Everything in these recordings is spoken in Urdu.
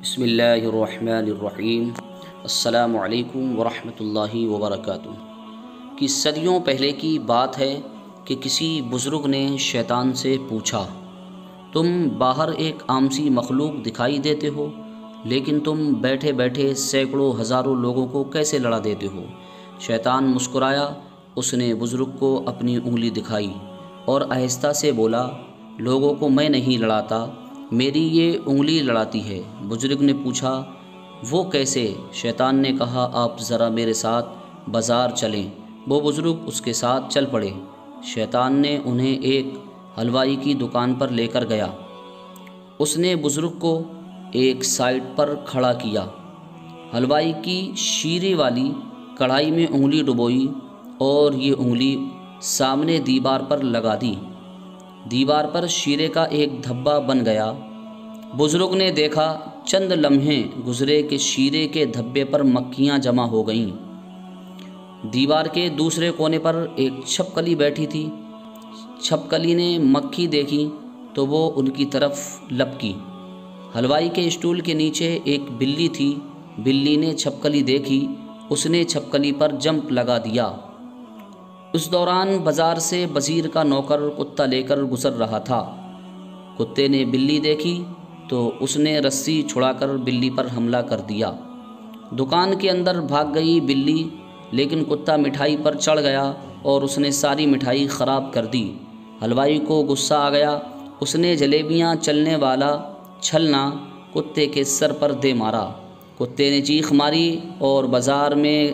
بسم اللہ الرحمن الرحیم۔ السلام علیکم ورحمۃ اللہ وبرکاتہ۔ کہ صدیوں پہلے کی بات ہے کہ کسی بزرگ نے شیطان سے پوچھا، تم باہر ایک عام سی مخلوق دکھائی دیتے ہو، لیکن تم بیٹھے بیٹھے سینکڑوں ہزاروں لوگوں کو کیسے لڑا دیتے ہو؟ شیطان مسکرایا، اس نے بزرگ کو اپنی انگلی دکھائی اور آہستہ سے بولا، لوگوں کو میں نہیں لڑاتا، میری یہ انگلی لڑاتی ہے۔ بزرگ نے پوچھا، وہ کیسے؟ شیطان نے کہا، آپ ذرا میرے ساتھ بازار چلیں۔ وہ بزرگ اس کے ساتھ چل پڑے۔ شیطان نے انہیں ایک حلوائی کی دکان پر لے کر گیا۔ اس نے بزرگ کو ایک سائٹ پر کھڑا کیا، حلوائی کی شیرے والی کڑھائی میں انگلی ڈبوئی اور یہ انگلی سامنے دیوار پر لگا دی۔ دیوار پر شیرے کا ایک دھبا بن گیا۔ بزرگ نے دیکھا، چند لمحے گزرے کہ شیرے کے دھبے پر مکھیاں جمع ہو گئیں۔ دیوار کے دوسرے کونے پر ایک چھپکلی بیٹھی تھی۔ چھپکلی نے مکھی دیکھی تو وہ ان کی طرف لپکی۔ حلوائی کے اسٹول کے نیچے ایک بلی تھی۔ بلی نے چھپکلی دیکھی، اس نے چھپکلی پر جمپ لگا دیا۔ اس دوران بازار سے وزیر کا نوکر کتا لے کر گزر رہا تھا۔ کتے نے بلی دیکھی تو اس نے رسی چھڑا کر بلی پر حملہ کر دیا۔ دکان کے اندر بھاگ گئی بلی، لیکن کتا مٹھائی پر چڑھ گیا اور اس نے ساری مٹھائی خراب کر دی۔ حلوائی کو غصہ آ گیا، اس نے جلیبیاں چلنے والا چھلنا کتے کے سر پر دے مارا۔ کتے نے چیخ ماری اور بازار میں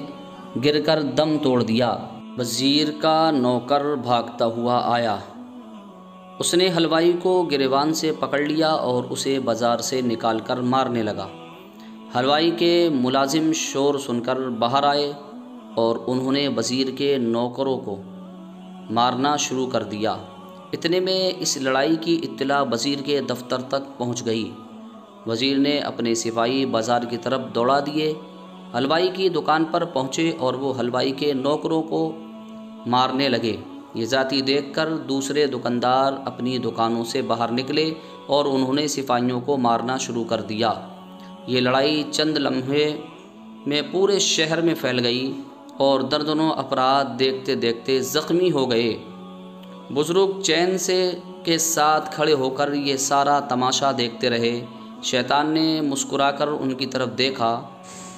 گر کر دم توڑ دیا۔ وزیر کا نوکر بھاگتا ہوا آیا۔ اس نے حلوائی کو گریبان سے پکڑ لیا اور اسے بازار سے نکال کر مارنے لگا۔ حلوائی کے ملازم شور سن کر باہر آئے اور انہوں نے وزیر کے نوکروں کو مارنا شروع کر دیا۔ اتنے میں اس لڑائی کی اطلاع وزیر کے دفتر تک پہنچ گئی۔ وزیر نے اپنے سپاہی بازار کی طرف دوڑا دیے، حلوائی کی دکان پر پہنچے اور وہ حلوائی کے نوکروں کو مارنے لگے۔ یہ ذاتی دیکھ کر دوسرے دکاندار اپنی دکانوں سے باہر نکلے اور انہوں نے سپاہیوں کو مارنا شروع کر دیا۔ یہ لڑائی چند لمحے میں پورے شہر میں پھیل گئی اور درجنوں افراد دیکھتے دیکھتے زخمی ہو گئے۔ بزرگ چین کے ساتھ کھڑے ہو کر یہ سارا تماشا دیکھتے رہے۔ شیطان نے مسکرا کر ان کی طرف دیکھا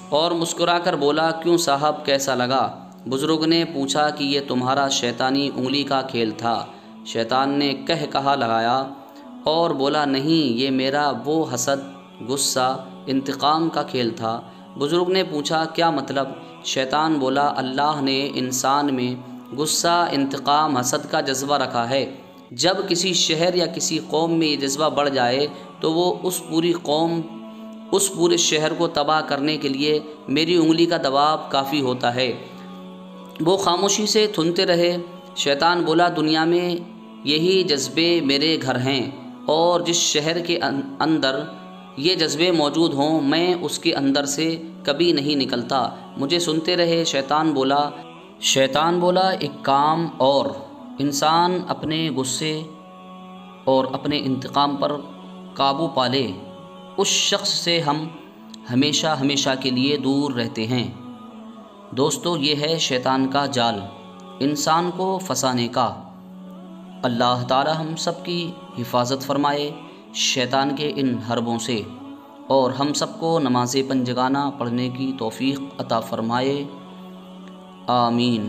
اور مسکرا کر بولا، کیوں صاحب، کیسا لگا؟ بزرگ نے پوچھا کہ یہ تمہارا شیطانی انگلی کا کھیل تھا؟ شیطان نے کہا لگایا اور بولا، نہیں، یہ میرا وہ حسد، غصہ، انتقام کا کھیل تھا۔ بزرگ نے پوچھا، کیا مطلب؟ شیطان بولا، اللہ نے انسان میں غصہ، انتقام، حسد کا جذبہ رکھا ہے۔ جب کسی شہر یا کسی قوم میں یہ جذبہ بڑھ جائے تو وہ اس پوری قوم، اس پورے شہر کو تباہ کرنے کے لیے میری انگلی کا دباؤ کافی ہوتا ہے۔ وہ خاموشی سے سنتے رہے۔ شیطان بولا، دنیا میں یہی جذبے میرے گھر ہیں، اور جس شہر کے اندر یہ جذبے موجود ہوں، میں اس کے اندر سے کبھی نہیں نکلتا۔ مجھے سنتے رہے۔ شیطان بولا، ایک کام اور، انسان اپنے غصے اور اپنے انتقام پر قابو پالے، اس شخص سے ہم ہمیشہ ہمیشہ کے لیے دور رہتے ہیں۔ دوستو، یہ ہے شیطان کا جال، انسان کو پھنسانے کا۔ اللہ تعالی ہم سب کی حفاظت فرمائے شیطان کے ان حربوں سے، اور ہم سب کو نماز پنجگانہ پڑھنے کی توفیق عطا فرمائے، آمین۔